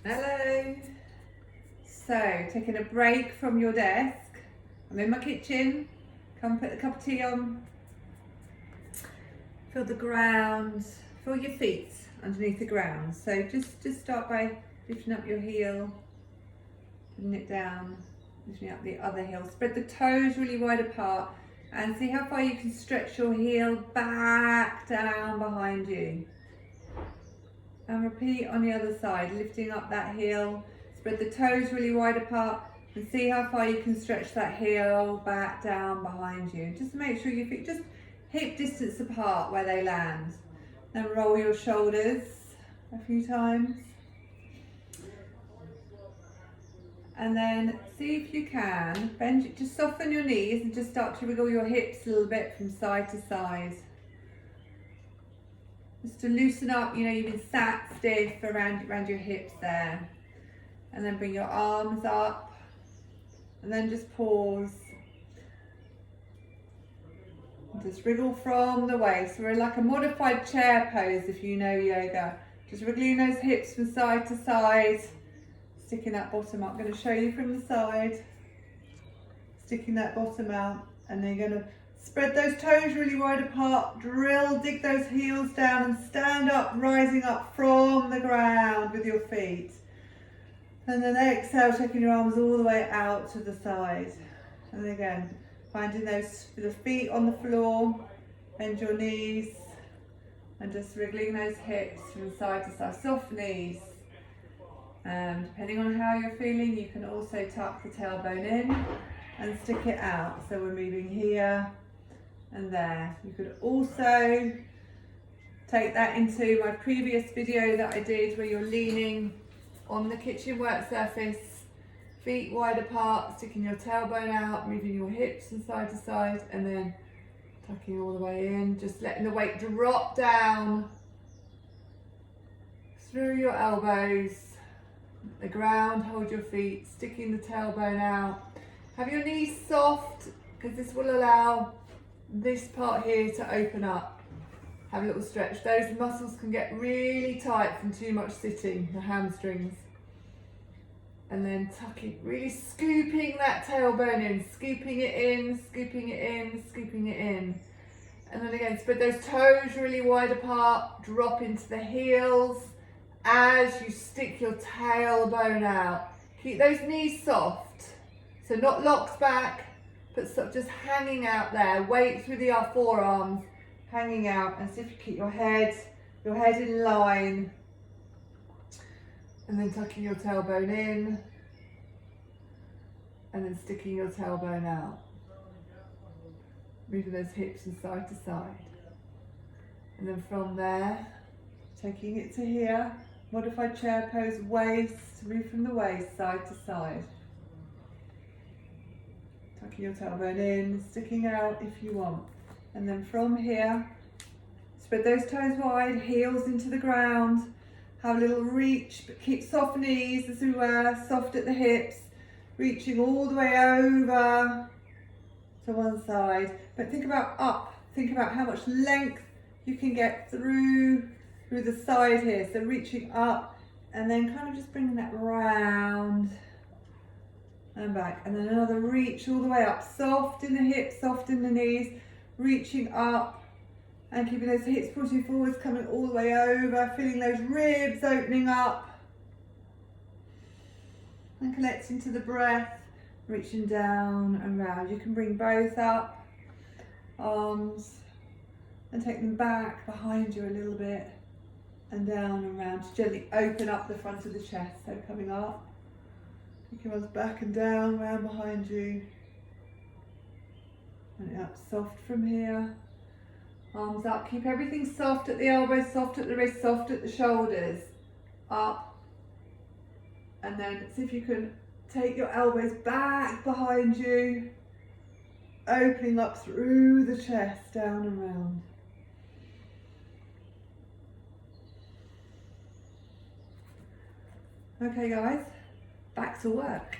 Hello. So, taking a break from your desk. I'm in my kitchen. Come put a cup of tea on. Feel the ground. Feel your feet underneath the ground. So just start by lifting up your heel, putting it down, lifting up the other heel. Spread the toes really wide apart and see how far you can stretch your heel back down behind you. And repeat on the other side, lifting up that heel, spread the toes really wide apart and see how far you can stretch that heel back down behind you. Just make sure your feet just hip distance apart where they land. Then roll your shoulders a few times. And then see if you can bend, just soften your knees and just start to wiggle your hips a little bit from side to side. Just to loosen up, you've been sat stiff around your hips there. And then bring your arms up. And then just pause. And just wriggle from the waist. We're like a modified chair pose if you know yoga. Just wriggling those hips from side to side. Sticking that bottom up. I'm going to show you from the side. Sticking that bottom out. And then you're going to spread those toes really wide apart, dig those heels down and stand up, rising up from the ground with your feet. And then exhale, taking your arms all the way out to the side. And again, finding those the feet on the floor, bend your knees, and just wriggling those hips from side to side, soft knees. And depending on how you're feeling, you can also tuck the tailbone in and stick it out. So we're moving here and there. You could also take that into my previous video that I did where you're leaning on the kitchen work surface, feet wide apart, sticking your tailbone out, moving your hips from side to side and then tucking all the way in, just letting the weight drop down through your elbows, the ground, hold your feet, sticking the tailbone out. Have your knees soft because this will allow this part here to open up. Have a little stretch. Those muscles can get really tight from too much sitting, the hamstrings. And then tucking, really scooping that tailbone in, scooping it in, scooping it in, scooping it in. And then again, spread those toes really wide apart, drop into the heels as you stick your tailbone out. Keep those knees soft, so not locked back, but sort of just hanging out there. Weight through the forearms, hanging out, and see if you keep your head in line. And then tucking your tailbone in, and then sticking your tailbone out. Moving those hips from side to side. And then from there, taking it to here, modified chair pose, waist, move from the waist, side to side. Tucking your tailbone in, sticking out if you want. And then from here, spread those toes wide, heels into the ground. Have a little reach, but keep soft knees as we were, soft at the hips. Reaching all the way over to one side. But think about up. Think about how much length you can get through the side here. So reaching up and then kind of just bringing that round and back, and then another reach all the way up, soft in the hips, soft in the knees, reaching up and keeping those hips pushing forwards, coming all the way over, feeling those ribs opening up and connecting to the breath, reaching down and round. You can bring both up, arms, and take them back behind you a little bit and down and round to gently open up the front of the chest. So coming up, take your arms back and down, round behind you, and up, soft from here. Arms up, keep everything soft at the elbows, soft at the wrists, soft at the shoulders. Up, and then see if you can take your elbows back behind you, opening up through the chest, down and round. Okay guys, back to work.